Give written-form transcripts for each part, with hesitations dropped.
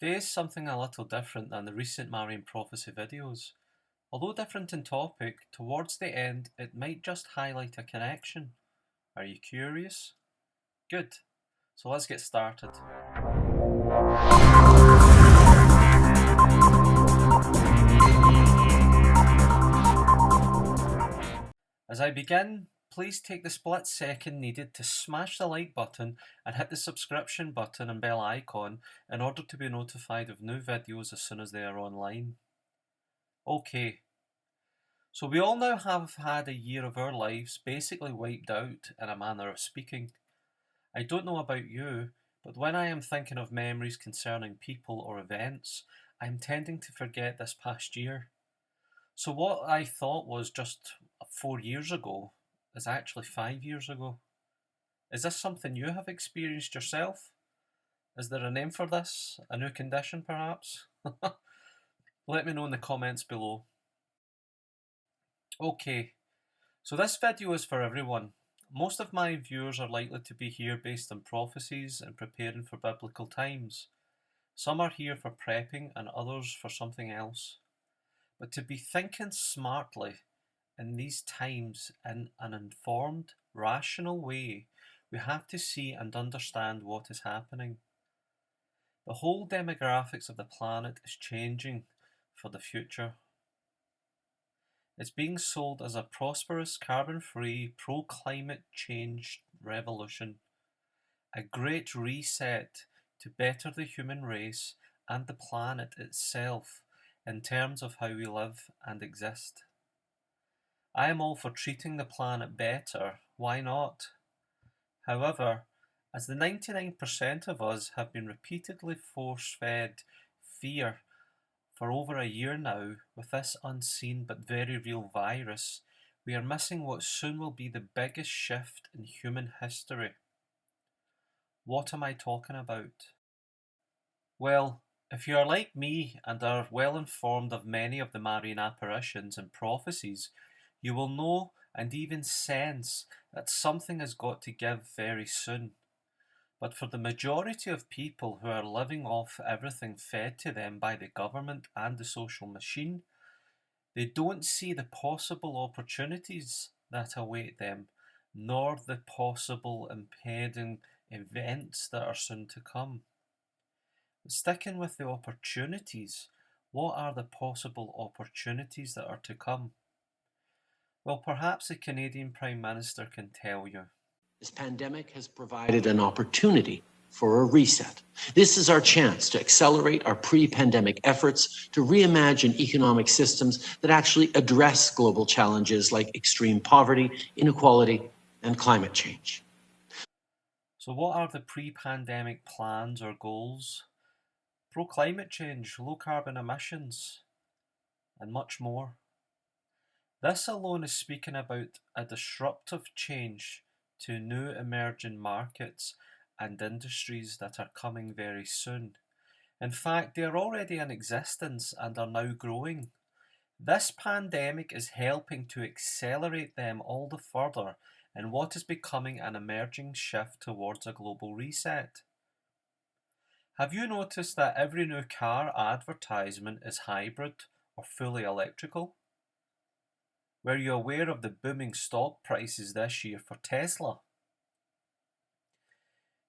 Today is something a little different than the recent Marian prophecy videos. Although different in topic, towards the end it might just highlight a connection. Are you curious? Good. So let's get started. As I begin, please take the split second needed to smash the like button and hit the subscription button and bell icon in order to be notified of new videos as soon as they are online. Okay, so we all now have had a year of our lives basically wiped out, in a manner of speaking. I don't know about you, but when I am thinking of memories concerning people or events, I am tending to forget this past year. So what I thought was just 4 years ago is actually 5 years ago. Is this something you have experienced yourself? Is there a name for this? A new condition perhaps? Let me know in the comments below. Okay, so this video is for everyone. Most of my viewers are likely to be here based on prophecies and preparing for biblical times. Some are here for prepping and others for something else. But to be thinking smartly in these times in an informed, rational way, we have to see and understand what is happening. The whole demographics of the planet is changing for the future. It's being sold as a prosperous, carbon-free, pro-climate change revolution. A great reset to better the human race and the planet itself in terms of how we live and exist. I am all for treating the planet better, why not? However, as the 99% of us have been repeatedly force-fed fear for over a year now with this unseen but very real virus, we are missing what soon will be the biggest shift in human history. What am I talking about? Well, if you are like me and are well informed of many of the Marian apparitions and prophecies, you will know and even sense that something has got to give very soon. But for the majority of people who are living off everything fed to them by the government and the social machine, they don't see the possible opportunities that await them, nor the possible impending events that are soon to come. Sticking with the opportunities, what are the possible opportunities that are to come? Well, perhaps the Canadian Prime Minister can tell you. This pandemic has provided an opportunity for a reset. This is our chance to accelerate our pre-pandemic efforts to reimagine economic systems that actually address global challenges like extreme poverty, inequality, and climate change. So what are the pre-pandemic plans or goals? Pro-climate change, low-carbon emissions, and much more. This alone is speaking about a disruptive change to new emerging markets and industries that are coming very soon. In fact, they are already in existence and are now growing. This pandemic is helping to accelerate them all the further in what is becoming an emerging shift towards a global reset. Have you noticed that every new car advertisement is hybrid or fully electrical? Were you aware of the booming stock prices this year for Tesla?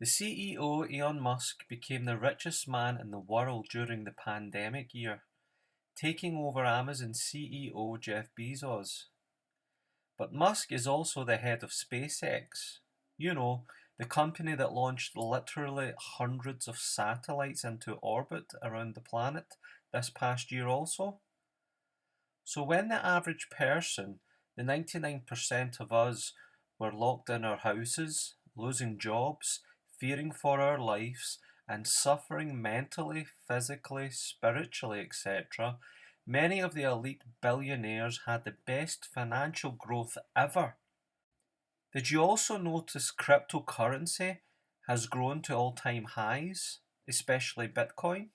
The CEO Elon Musk became the richest man in the world during the pandemic year, taking over Amazon CEO Jeff Bezos. But Musk is also the head of SpaceX, you know, the company that launched literally hundreds of satellites into orbit around the planet this past year also. So when the average person, the 99% of us, were locked in our houses, losing jobs, fearing for our lives, and suffering mentally, physically, spiritually, etc., many of the elite billionaires had the best financial growth ever. Did you also notice cryptocurrency has grown to all-time highs, especially Bitcoin?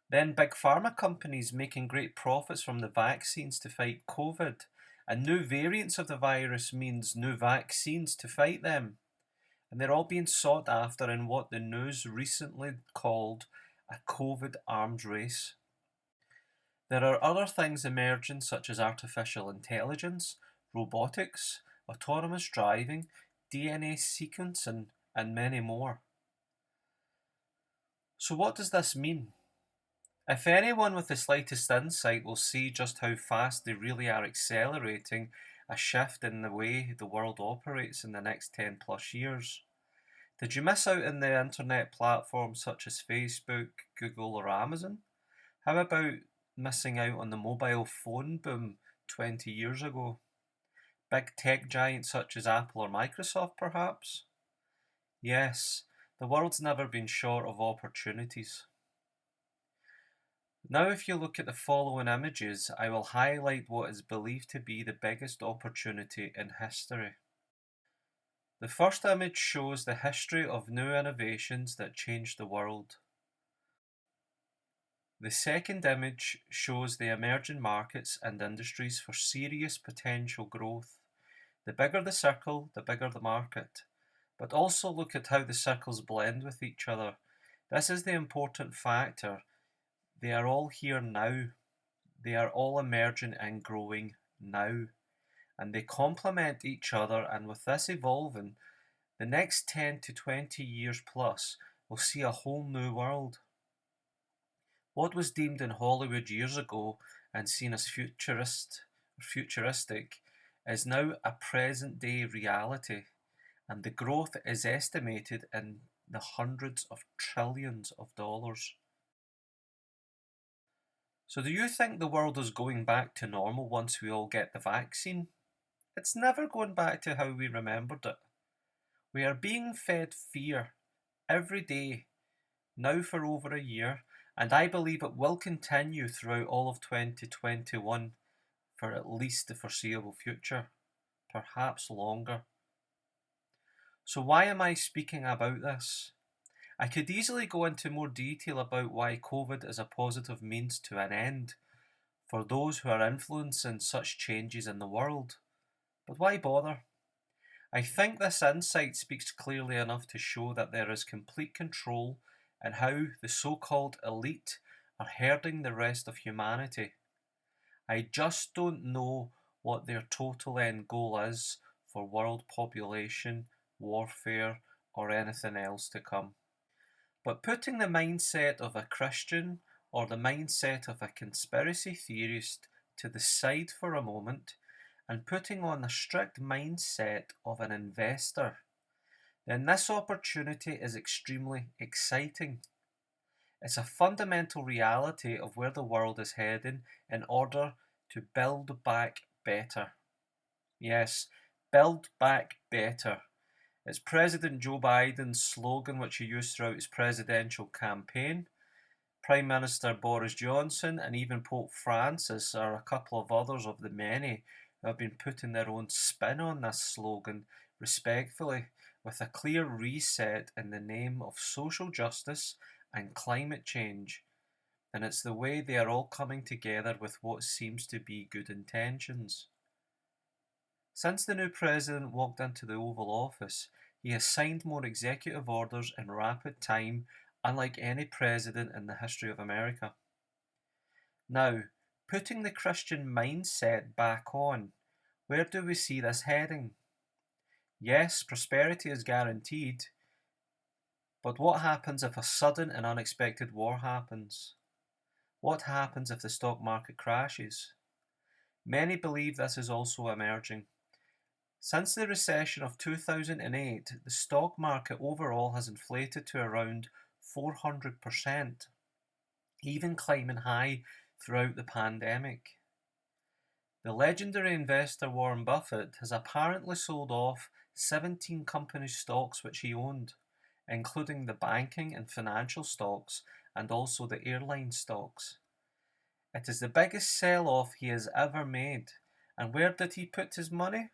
Then big pharma companies making great profits from the vaccines to fight COVID, and new variants of the virus means new vaccines to fight them. And they're all being sought after in what the news recently called a COVID arms race. There are other things emerging such as artificial intelligence, robotics, autonomous driving, DNA sequencing, and many more. So what does this mean? If anyone with the slightest insight will see just how fast they really are accelerating a shift in the way the world operates in the next 10 plus years. Did you miss out on the internet platforms such as Facebook, Google, or Amazon? How about missing out on the mobile phone boom 20 years ago? Big tech giants such as Apple or Microsoft, perhaps? Yes, the world's never been short of opportunities. Now if you look at the following images, I will highlight what is believed to be the biggest opportunity in history. The first image shows the history of new innovations that changed the world. The second image shows the emerging markets and industries for serious potential growth. The bigger the circle, the bigger the market. But also look at how the circles blend with each other. This is the important factor. They are all here now. They are all emerging and growing now. And they complement each other, and with this evolving, the next 10 to 20 years plus will see a whole new world. What was deemed in Hollywood years ago and seen as futuristic is now a present day reality, and the growth is estimated in the hundreds of trillions of dollars. So do you think the world is going back to normal once we all get the vaccine? It's never going back to how we remembered it. We are being fed fear every day now for over a year, and I believe it will continue throughout all of 2021 for at least the foreseeable future, perhaps longer. So why am I speaking about this? I could easily go into more detail about why COVID is a positive means to an end for those who are influencing such changes in the world. But why bother? I think this insight speaks clearly enough to show that there is complete control in how the so-called elite are herding the rest of humanity. I just don't know what their total end goal is for world population, warfare, or anything else to come. But putting the mindset of a Christian or the mindset of a conspiracy theorist to the side for a moment and putting on the strict mindset of an investor, then this opportunity is extremely exciting. It's a fundamental reality of where the world is heading in order to build back better. Yes, build back better. It's President Joe Biden's slogan, which he used throughout his presidential campaign. Prime Minister Boris Johnson and even Pope Francis are a couple of others of the many who have been putting their own spin on this slogan respectfully, with a clear reset in the name of social justice and climate change. And it's the way they are all coming together with what seems to be good intentions. Since the new president walked into the Oval Office, he has signed more executive orders in rapid time, unlike any president in the history of America. Now, putting the Christian mindset back on, where do we see this heading? Yes, prosperity is guaranteed, but what happens if a sudden and unexpected war happens? What happens if the stock market crashes? Many believe this is also emerging. Since the recession of 2008, the stock market overall has inflated to around 400%, even climbing high throughout the pandemic. The legendary investor Warren Buffett has apparently sold off 17 company stocks which he owned, including the banking and financial stocks and also the airline stocks. It is the biggest sell-off he has ever made. And where did he put his money?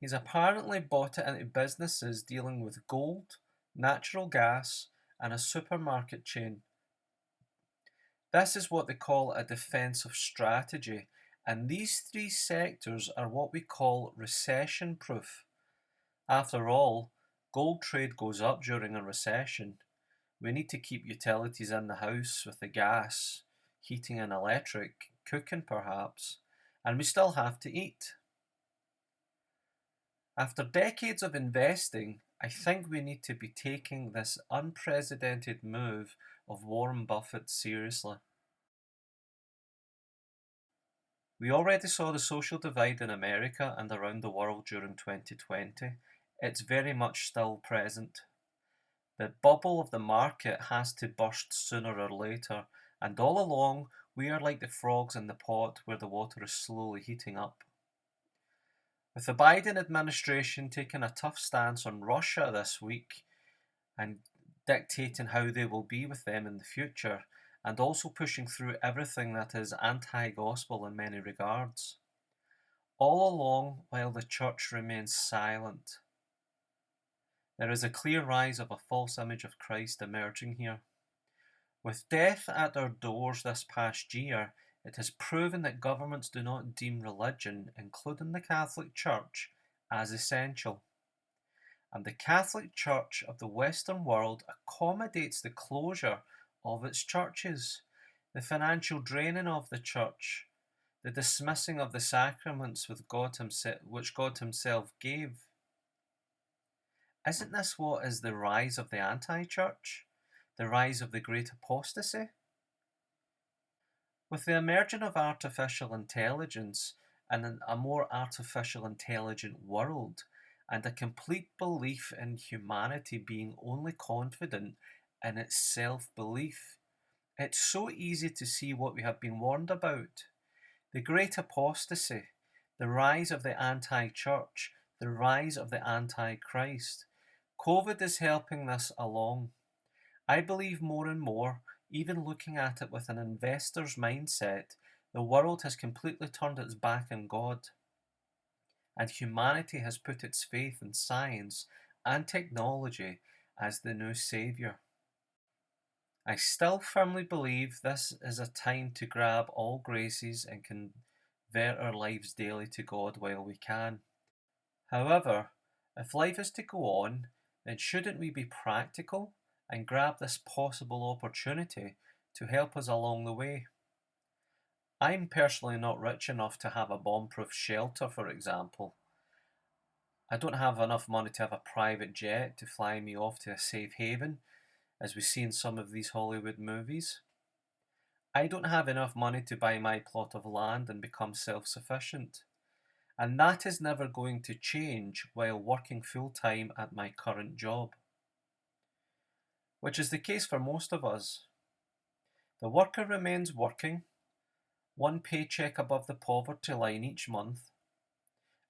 He's apparently bought it into businesses dealing with gold, natural gas, and a supermarket chain. This is what they call a defensive strategy, and these three sectors are what we call recession proof. After all, gold trade goes up during a recession, We need to keep utilities in the house with the gas, heating and electric, cooking perhaps, and we still have to eat. After decades of investing, I think we need to be taking this unprecedented move of Warren Buffett seriously. We already saw the social divide in America and around the world during 2020. It's very much still present. The bubble of the market has to burst sooner or later, and all along we are like the frogs in the pot where the water is slowly heating up. With the Biden administration taking a tough stance on Russia this week and dictating how they will be with them in the future, and also pushing through everything that is anti-gospel in many regards. All along, while the church remains silent, there is a clear rise of a false image of Christ emerging here. With death at our doors this past year, it has proven that governments do not deem religion, including the Catholic Church, as essential. And the Catholic Church of the Western world accommodates the closure of its churches, the financial draining of the church, the dismissing of the sacraments which God Himself gave. Isn't this what is the rise of the anti-church? The rise of the great apostasy? With the emergence of artificial intelligence and a more artificial intelligent world, and a complete belief in humanity being only confident in its self-belief, it's so easy to see what we have been warned about. The great apostasy, the rise of the anti-church, the rise of the anti-Christ. COVID is helping this along. I believe more and more, even looking at it with an investor's mindset, the world has completely turned its back on God, and humanity has put its faith in science and technology as the new saviour. I still firmly believe this is a time to grab all graces and convert our lives daily to God while we can. However, if life is to go on, then shouldn't we be practical and grab this possible opportunity to help us along the way? I'm personally not rich enough to have a bomb-proof shelter, for example. I don't have enough money to have a private jet to fly me off to a safe haven, as we see in some of these Hollywood movies. I don't have enough money to buy my plot of land and become self-sufficient. And that is never going to change while working full-time at my current job, which is the case for most of us. The worker remains working, one paycheck above the poverty line each month,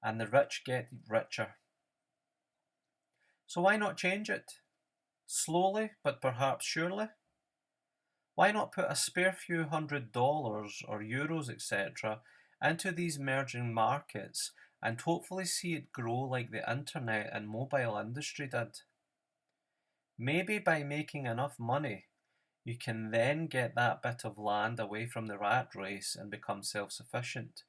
and the rich get richer. So why not change it? Slowly, but perhaps surely? Why not put a spare few $100 or euros, etc., into these emerging markets and hopefully see it grow like the internet and mobile industry did? Maybe by making enough money, you can then get that bit of land away from the rat race and become self-sufficient.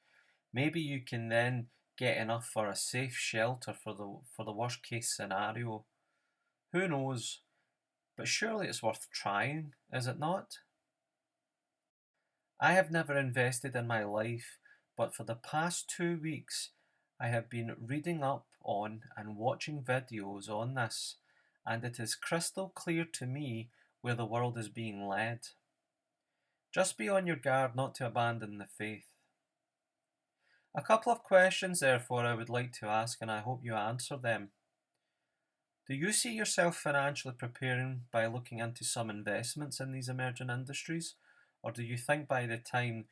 Maybe you can then get enough for a safe shelter for the worst case scenario. Who knows? But surely it's worth trying, is it not? I have never invested in my life, but for the past 2 weeks I have been reading up on and watching videos on this, and it is crystal clear to me where the world is being led. Just be on your guard not to abandon the faith. A couple of questions, therefore, I would like to ask, and I hope you answer them. Do you see yourself financially preparing by looking into some investments in these emerging industries? Or do you think by the time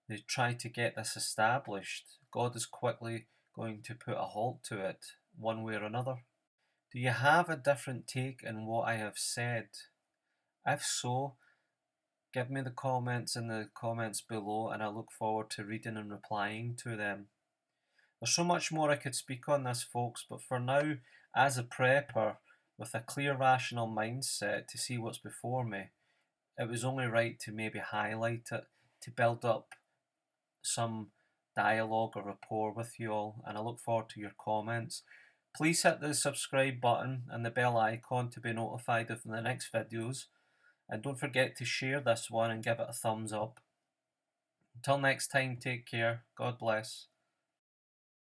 they try to get this established, God is quickly going to put a halt to it, one way or another? Do you have a different take on what I have said? If so, give me the comments in the comments below, and I look forward to reading and replying to them. There's so much more I could speak on this, folks, but for now, as a prepper with a clear rational mindset to see what's before me, it was only right to maybe highlight it, to build up some dialogue or rapport with you all, and I look forward to your comments. Please hit the subscribe button and the bell icon to be notified of the next videos, and don't forget to share this one and give it a thumbs up. Until next time, take care. God bless.